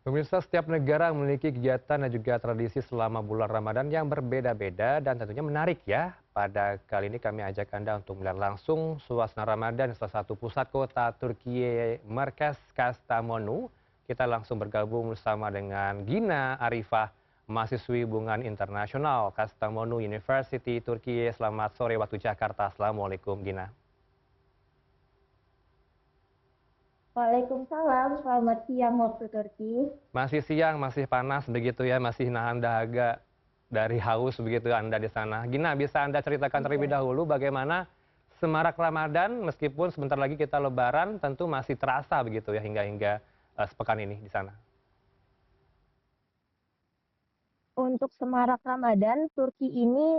Pemirsa, setiap negara memiliki kegiatan dan juga tradisi selama bulan Ramadan yang berbeda-beda dan tentunya menarik ya. Pada kali ini kami ajak Anda untuk melihat langsung suasana Ramadan di salah satu pusat kota Turkiye, Merkez Kastamonu. Kita langsung bergabung bersama dengan Gina Arifah, mahasiswi hubungan internasional Kastamonu University Turkiye. Selamat sore waktu Jakarta. Assalamualaikum Gina. Waalaikumsalam, selamat siang waktu Turki. Masih siang, masih panas begitu ya, masih nahan dahaga dari haus begitu Anda di sana. Gina, bisa Anda ceritakan terlebih Iya. dahulu bagaimana semarak Ramadan meskipun sebentar lagi kita Lebaran tentu masih terasa begitu ya hingga sepekan ini di sana. Untuk semarak Ramadan, Turki ini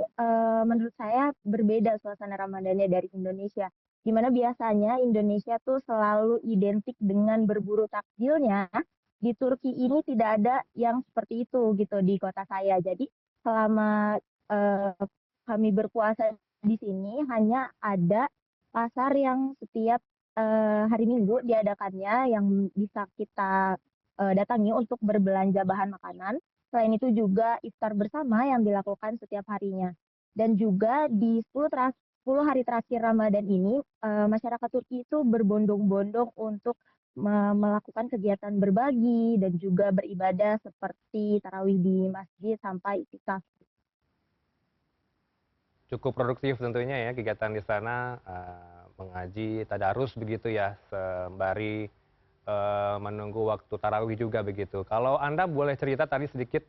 menurut saya berbeda suasana Ramadannya dari Indonesia. Di mana biasanya Indonesia tuh selalu identik dengan berburu takjilnya. Di Turki ini tidak ada yang seperti itu gitu di kota saya. Jadi selama eh, kami berpuasa di sini hanya ada pasar yang setiap hari Minggu diadakannya yang bisa kita datangi untuk berbelanja bahan makanan. Selain itu juga iftar bersama yang dilakukan setiap harinya. Dan juga di 10 hari terakhir Ramadan ini, masyarakat Turki itu berbondong-bondong untuk melakukan kegiatan berbagi dan juga beribadah seperti tarawih di masjid sampai itikaf. Cukup produktif tentunya ya kegiatan di sana, mengaji, tadarus begitu ya, sembari menunggu waktu tarawih juga begitu. Kalau Anda boleh cerita tadi sedikit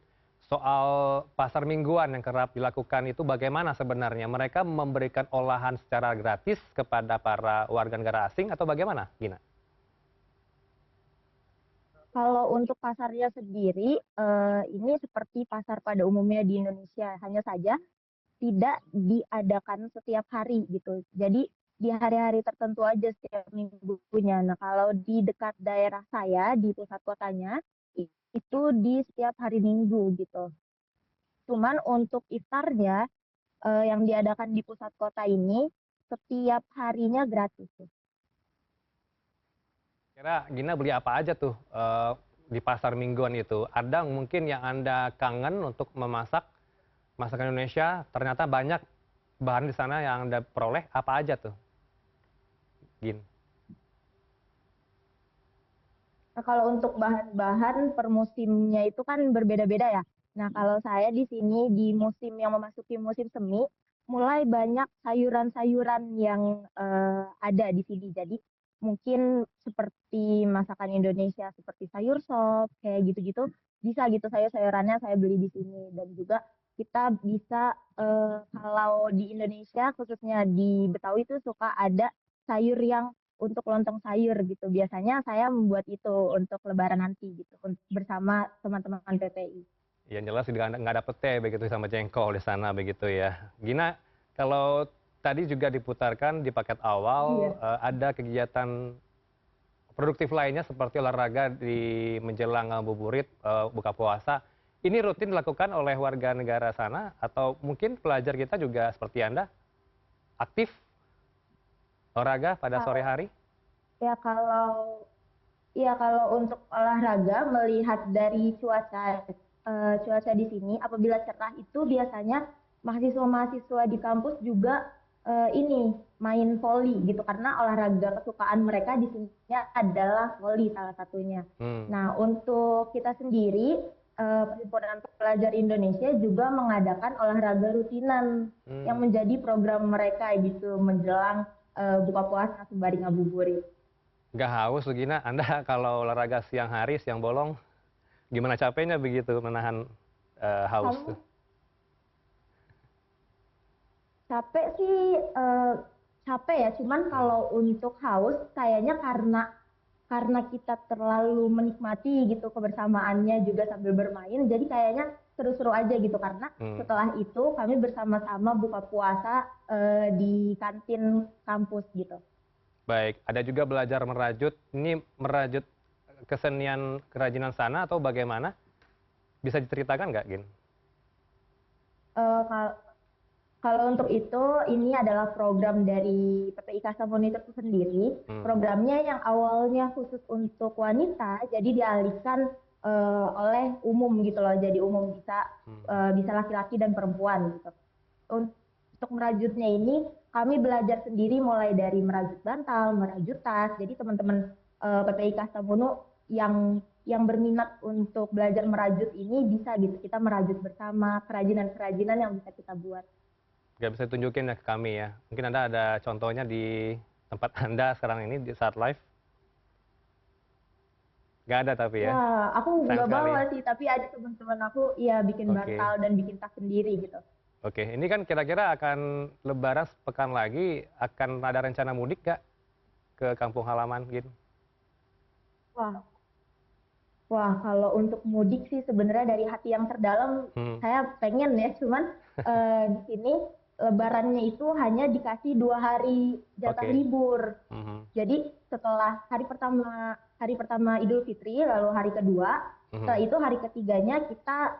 soal pasar mingguan yang kerap dilakukan itu bagaimana sebenarnya? Mereka memberikan olahan secara gratis kepada para warga negara asing atau bagaimana, Gina? Kalau untuk pasarnya sendiri, ini seperti pasar pada umumnya di Indonesia, hanya saja tidak diadakan setiap hari gitu. Jadi di hari-hari tertentu aja setiap minggunya. Nah, kalau di dekat daerah saya di pusat kotanya itu di setiap hari Minggu gitu. Cuman untuk iftarnya yang diadakan di pusat kota ini setiap harinya gratis. Kira Gina beli apa aja tuh di pasar mingguan itu? Ada mungkin yang Anda kangen untuk memasak masakan Indonesia? Ternyata banyak bahan di sana yang Anda peroleh apa aja tuh, Gin? Nah, kalau untuk bahan-bahan per musimnya itu kan berbeda-beda ya. Nah, kalau saya di sini di musim yang memasuki musim semi, mulai banyak sayuran-sayuran yang ada di sini. Jadi mungkin seperti masakan Indonesia, seperti sayur sop, kayak gitu-gitu, bisa gitu sayur-sayurannya saya beli di sini. Dan juga kita bisa, kalau di Indonesia, khususnya di Betawi itu suka ada sayur yang untuk lontong sayur gitu. Biasanya saya membuat itu untuk lebaran nanti gitu, bersama teman-teman PPI. Yang jelas juga nggak ada pete begitu sama jengkol di sana begitu ya. Gina, kalau tadi juga diputarkan di paket awal, Iya. ada kegiatan produktif lainnya seperti olahraga di menjelang ngabuburit, buka puasa. Ini rutin dilakukan oleh warga negara sana atau mungkin pelajar kita juga seperti Anda, aktif olahraga pada sore Kalau hari? ya kalau ya kalau untuk olahraga melihat dari cuaca di sini apabila cerah itu biasanya mahasiswa-mahasiswa di kampus juga ini main voli gitu karena olahraga kesukaan mereka di sini adalah voli salah satunya. Hmm. Nah, untuk kita sendiri Perhimpunan Pelajar Indonesia juga mengadakan olahraga rutinan yang Hmm. menjadi program mereka gitu menjelang buka puasa sembari ngabuburit. Nggak haus tuh Gina, Anda kalau olahraga siang hari, siang bolong, gimana capeknya begitu menahan haus tuh? Kamu capek sih, capek ya, cuman Hmm. kalau untuk haus kayaknya karena kita terlalu menikmati gitu kebersamaannya juga sambil bermain, jadi kayaknya seru-seru aja gitu karena Hmm. setelah itu kami bersama-sama buka puasa di kantin kampus gitu. Baik, ada juga belajar merajut. Ini merajut kesenian kerajinan sana atau bagaimana? Bisa diceritakan nggak, Gin? Eh, kal- Kalau untuk itu, ini adalah program dari PPI Kasta Monitor itu sendiri. Hmm. Programnya yang awalnya khusus untuk wanita, jadi dialihkan oleh umum gitu loh. Jadi umum bisa Hmm. bisa laki-laki dan perempuan gitu. Untuk merajutnya ini kami belajar sendiri mulai dari merajut bantal, merajut tas. Jadi teman-teman PPI Kastamonu yang berminat untuk belajar merajut ini bisa gitu. Kita merajut bersama kerajinan-kerajinan yang bisa kita buat. Nggak bisa tunjukin ya ke kami ya. Mungkin Anda ada contohnya di tempat Anda sekarang ini di saat live? Nggak ada tapi ya? Wah, aku Sayang nggak sekali. bawa sih, tapi ada teman-teman aku ya bikin bantal Oke. dan bikin tas sendiri gitu. Oke, ini kan kira-kira akan lebaran sepekan lagi, akan ada rencana mudik nggak ke kampung halaman gitu? Wah, wah, kalau untuk mudik sih sebenarnya dari hati yang terdalam Hmm, saya pengen ya, cuman di sini Lebarannya itu hanya dikasih 2 hari jatah oke. libur. Mhm, Jadi setelah hari pertama Idul Fitri, lalu hari kedua, setelah mhm. itu hari ketiganya kita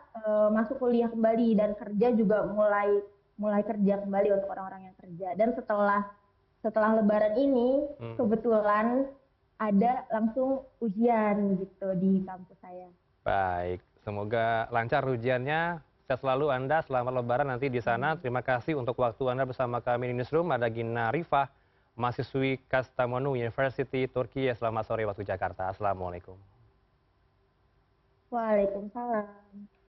masuk kuliah kembali dan kerja juga mulai mulai kerja kembali untuk orang-orang yang kerja. Dan setelah Lebaran ini Mhm. kebetulan ada langsung ujian gitu di kampus saya. Baik, semoga lancar ujiannya. Sehat selalu Anda, selamat lebaran nanti di sana. Amin. Terima kasih untuk waktu Anda bersama kami di Newsroom. Ada Gina Rifah, mahasiswi Kastamonu University, Turki. Selamat sore waktu Jakarta. Assalamualaikum. Waalaikumsalam.